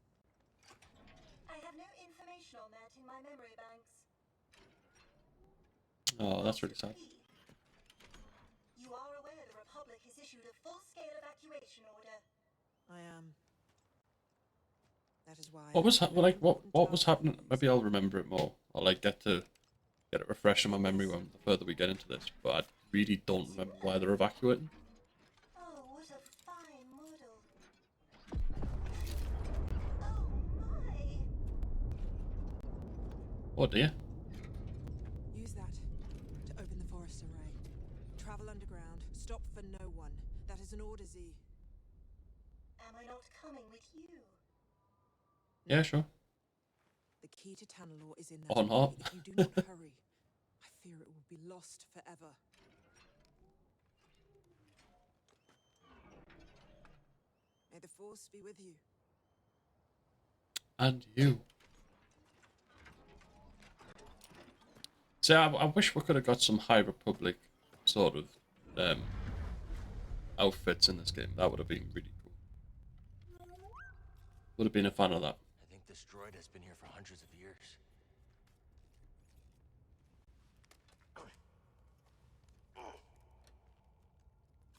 Speaker 8: I have no information on that in my memory banks.
Speaker 1: Oh, that's really sad.
Speaker 8: You are aware the Republic has issued a full-scale evacuation order.
Speaker 5: I am. That is why.
Speaker 1: What was what was happening? Maybe I'll remember it more. I'll like get it refreshed in my memory when the further we get into this. But I really don't remember why they're evacuating.
Speaker 8: Oh, what a fine model. Oh my.
Speaker 1: Oh dear.
Speaker 5: Use that to open the forest array. Travel underground. Stop for no one. That is an order, Z.
Speaker 8: Am I not coming with you?
Speaker 1: Yeah, sure.
Speaker 5: The key to Tanalor is in that
Speaker 1: Or
Speaker 5: array.
Speaker 1: not.
Speaker 5: If you do not hurry, I fear it will be lost forever. May the Force be with you.
Speaker 1: And you. See, I wish we could have got some High Republic sort of outfits in this game. That would have been really cool. Would have been a fan of that.
Speaker 2: I think this droid has been here for hundreds of years.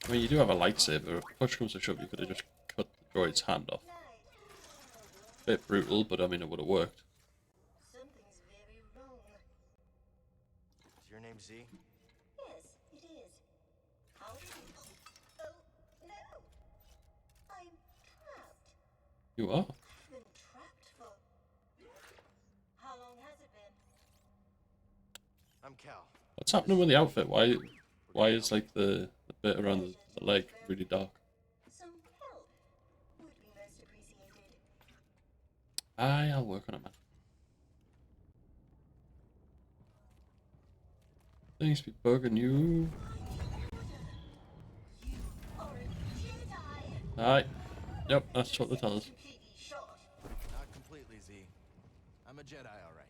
Speaker 1: I mean, you do have a lightsaber. If push comes to shove, you could have just cut the droid's hand off. Bit brutal, but I mean, it would have worked.
Speaker 8: Something's very wrong.
Speaker 2: Is your name Z?
Speaker 8: Yes, it is. How did you... Oh, no. I'm trapped.
Speaker 1: You are.
Speaker 8: I've been trapped for... How long has it been?
Speaker 2: I'm Cal.
Speaker 1: What's happening with the outfit? Why is like the bit around the leg really dark?
Speaker 8: Some help would be most appreciated.
Speaker 1: Aye, I'll work on it, man. Things be bugging you.
Speaker 8: You are a Jedi.
Speaker 1: Aye. Yep, that's what they tell us.
Speaker 8: Completely shot.
Speaker 2: Not completely, Z. I'm a Jedi, all right.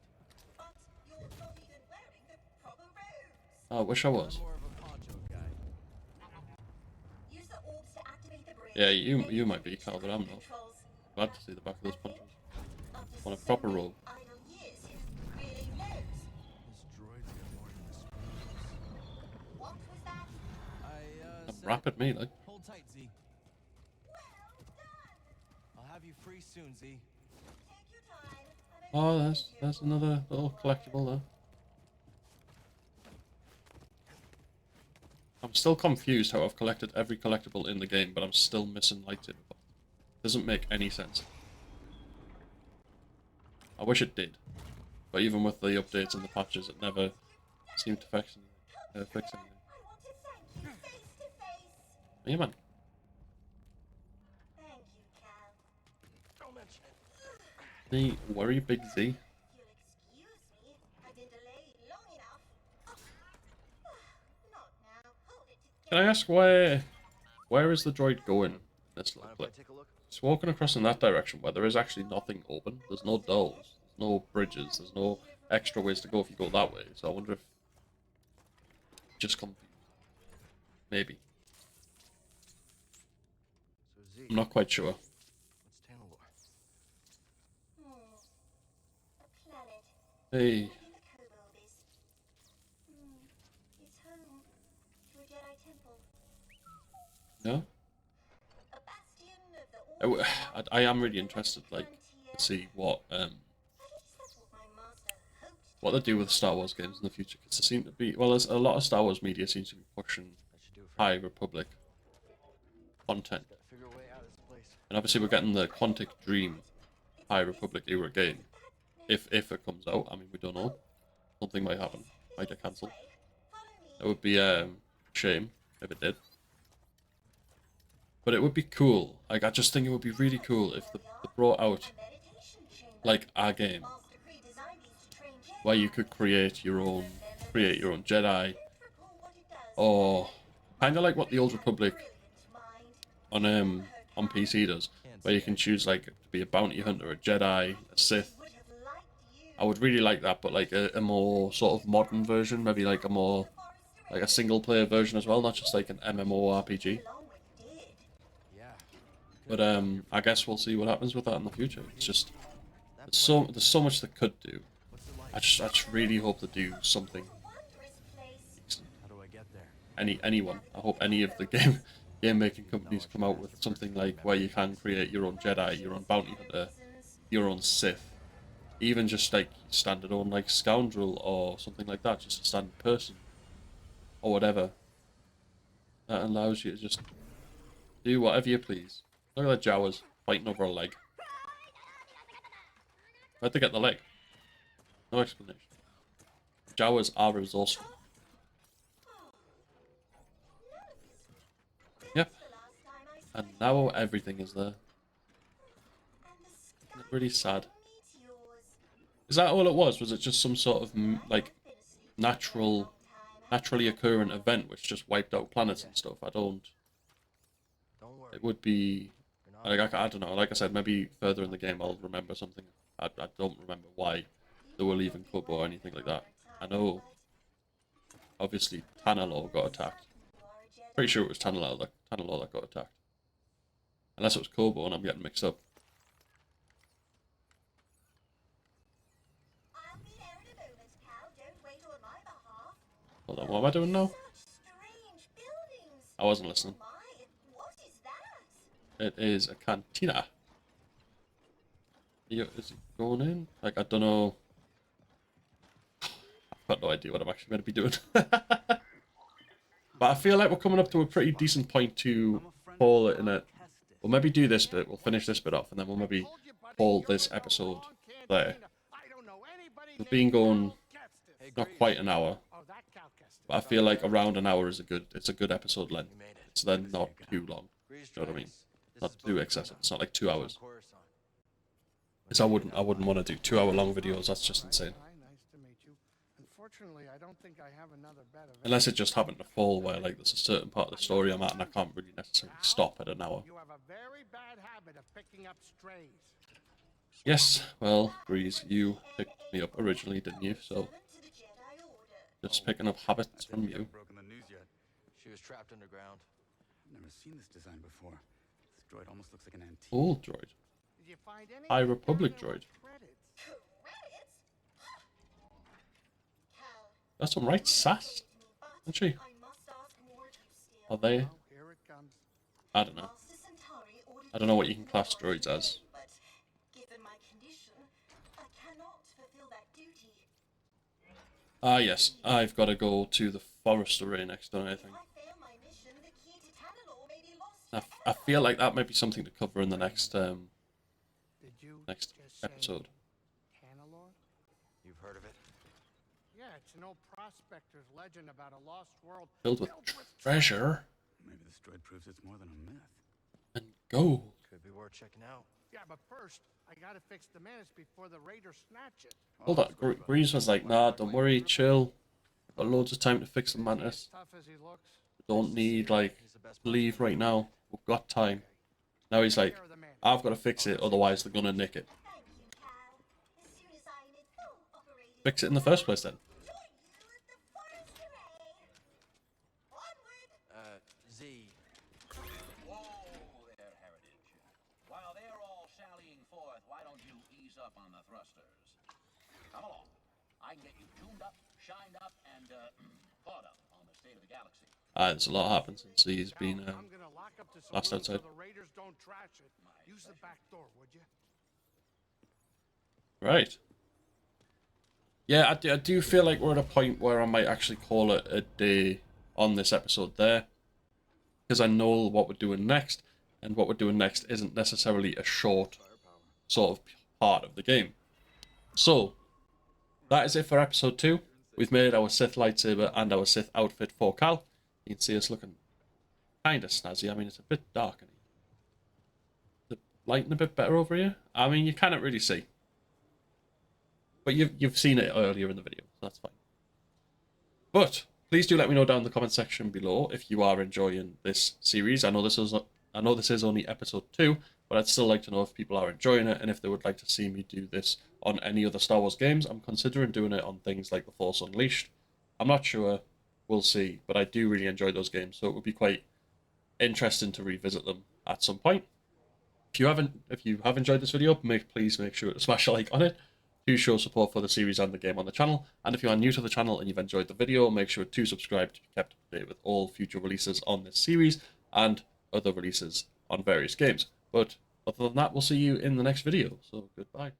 Speaker 8: But you're not even wearing the proper robes.
Speaker 1: I wish I was.
Speaker 2: I'm more of a poncho guy.
Speaker 8: Use the orbs to activate the bridge.
Speaker 1: Yeah, you might be, Cal, but I'm not.
Speaker 8: Controls.
Speaker 1: Glad to see the back of those punches.
Speaker 8: After
Speaker 1: On a proper
Speaker 8: so many
Speaker 1: robe.
Speaker 8: idle years, who really knows?
Speaker 2: This droid's got more than the screws.
Speaker 8: What was that?
Speaker 1: Come
Speaker 2: said,
Speaker 1: rap at me, like.
Speaker 2: hold tight, Z.
Speaker 8: Well done.
Speaker 2: I'll have you free soon, Z.
Speaker 8: Take your time.
Speaker 1: Oh, there's another little collectible there. I'm still confused how I've collected every collectible in the game, but I'm still missing lightsaber. Doesn't make any sense. I wish it did, but even with the updates and the patches, it never seemed to fix anything.
Speaker 8: I want to thank you face to face.
Speaker 1: Yeah, man.
Speaker 8: Thank you, Cal.
Speaker 2: Don't mention it.
Speaker 1: The worry, Big Z.
Speaker 8: You'll excuse me. I've been delayed long enough. Not now. Hold it
Speaker 1: Can I
Speaker 8: together.
Speaker 1: ask where is the droid going in this little
Speaker 2: Mind if I
Speaker 1: clip?
Speaker 2: take a look?
Speaker 1: He's walking across in that direction where there is actually nothing open. There's no doors, there's no bridges, there's no extra ways to go if you go that way. So I wonder if just confused. Maybe.
Speaker 2: So Z,
Speaker 1: I'm not quite sure.
Speaker 2: what's Tanalorr?
Speaker 8: A planet.
Speaker 1: Hey,
Speaker 8: Maybe the Kobold is. It's home to a Jedi temple.
Speaker 1: no?
Speaker 8: A bastion of the Order.
Speaker 1: I am really interested, like, to see what
Speaker 8: At least that's what my master hoped.
Speaker 1: what they do with Star Wars games in the future, because there seem to be, well, there's a lot of Star Wars media seems to be pushing
Speaker 2: That should do it for
Speaker 1: High Republic content,
Speaker 2: Gotta figure a way out of this place.
Speaker 1: and obviously we're getting the Quantic Dream High Republic era game. If it comes out, I mean, we don't know. Something might happen, might get cancelled. It would be a shame if it did. But it would be cool. Like, I just think it would be really cool if they brought out, like, a game where you could create your own Jedi, or kind of like what the Old Republic on PC does, where you can choose, like, to be a bounty hunter, a Jedi, a Sith. I would really like that, but like a more sort of modern version, maybe like a more like a single player version as well, not just like an MMORPG.
Speaker 2: Yeah.
Speaker 1: But I guess we'll see what happens with that in the future. It's just there's so much they could do.
Speaker 2: What's it like?
Speaker 1: I just really hope they do something.
Speaker 2: How do I get there?
Speaker 1: Anyone. I hope any of the game making companies come out with something like where you can create your own Jedi, your own bounty hunter, your own Sith. Even just like standard own like scoundrel or something like that, just a standard person. Or whatever. That allows you to just do whatever you please. Look at the Jawas fighting over a leg. Where'd they get the leg? No explanation. Jawas are resourceful. Yep. And now everything is there. Really sad. Is that all it was? Was it just some sort of like naturally occurring event which just wiped out planets and stuff?
Speaker 2: Don't worry.
Speaker 1: It would be like I don't know. Like I said, maybe further in the game I'll remember something. I don't remember why they were leaving Kubo or anything like that. I know. Obviously, Tanalorr got attacked. Pretty sure it was Tanalorr that got attacked. Unless it was Kubo and I'm getting mixed up. Hold on, what am I doing now? I wasn't listening. It is a cantina. Is it going in? Like, I don't know. I've got no idea what I'm actually going to be doing. But I feel like we're coming up to a pretty decent point to call it in it. We'll maybe do this bit, we'll finish this bit off, and then we'll maybe call this episode there. We've been going not quite an hour, but I feel like around an hour is it's a good episode length. It's then not too long. You know what I mean? Not too excessive. It's not like 2 hours. Because I wouldn't want to do 2 hour long videos. That's just insane.
Speaker 7: Nice to meet you. Unfortunately, I don't think I have another bet of
Speaker 1: Unless it just happened to fall where like there's a certain part of the story I'm at and I can't really necessarily stop at an hour.
Speaker 7: You have a very bad habit of picking up strays.
Speaker 1: Yes, well, Breeze, you picked me up originally, didn't you? So just picking up habits from you.
Speaker 2: Broken the news yet? She was trapped underground.
Speaker 9: I've never seen this design before. This droid almost looks like an antique.
Speaker 1: Old droid.
Speaker 7: Did you find any?
Speaker 1: High Republic droid. That's some right sass, isn't she? Are they?
Speaker 7: Here it comes.
Speaker 1: I don't know. I don't know what you can class droids as.
Speaker 8: Given my condition, I cannot fulfill that duty.
Speaker 1: Ah, yes. I've got to go to the forest array next, don't I think?
Speaker 8: If I fail my mission, the key to Tanalorr may be lost.
Speaker 1: I feel like that might be something to cover in the next
Speaker 7: Did you
Speaker 1: next
Speaker 7: just say
Speaker 1: episode.
Speaker 7: Tanalorr?
Speaker 2: You've heard of it?
Speaker 7: Yeah, it's an old prospector's legend about a lost world
Speaker 1: Filled with treasure
Speaker 9: Maybe this droid proves it's more than a myth.
Speaker 1: and gold.
Speaker 2: Could be worth checking out.
Speaker 7: Yeah, but first, I gotta fix the menace before the raiders snatch it.
Speaker 1: Hold on, Breeze was like, nah, don't worry, chill. Got loads of time to fix the mantis.
Speaker 7: As tough as he looks.
Speaker 1: Don't need, like, leave right now. We've got time. Now he's like, I've got to fix it, otherwise they're going to nick it.
Speaker 8: Thank you, Cal. As soon as I'm in full operating
Speaker 1: Fix it in the first place then.
Speaker 8: join you at the forest parade. Onward!
Speaker 2: Z.
Speaker 6: Whoa there, Heritage. While they're all sallying forth, why don't you ease up on the thrusters? Come along. I can get you tuned up, shined up, and caught up on the state of the galaxy.
Speaker 1: There's a lot happened since he's been
Speaker 7: I'm gonna lock up the
Speaker 1: last
Speaker 7: saloon so
Speaker 1: outside.
Speaker 7: the raiders don't trash it. Use the back door, would you?
Speaker 1: Right. Yeah, I do feel like we're at a point where I might actually call it a day on this episode there. Because I know what we're doing next, and what we're doing next isn't necessarily a short sort of part of the game. So, that is it for episode 2. We've made our Sith lightsaber and our Sith outfit for Cal. You can see us looking kind of snazzy. I mean, it's a bit dark in here. The lighting a bit better over here? I mean, you cannot really see. But you've seen it earlier in the video, so that's fine. But please do let me know down in the comment section below if you are enjoying this series. I know this is only episode 2, but I'd still like to know if people are enjoying it and if they would like to see me do this on any other Star Wars games. I'm considering doing it on things like The Force Unleashed. I'm not sure. We'll see. But I do really enjoy those games, so it would be quite interesting to revisit them at some point. If you have enjoyed this video, please make sure to smash a like on it to show support for the series and the game on the channel. And if you are new to the channel and you've enjoyed the video, make sure to subscribe to be kept up to date with all future releases on this series and other releases on various games. But other than that, we'll see you in the next video. So goodbye.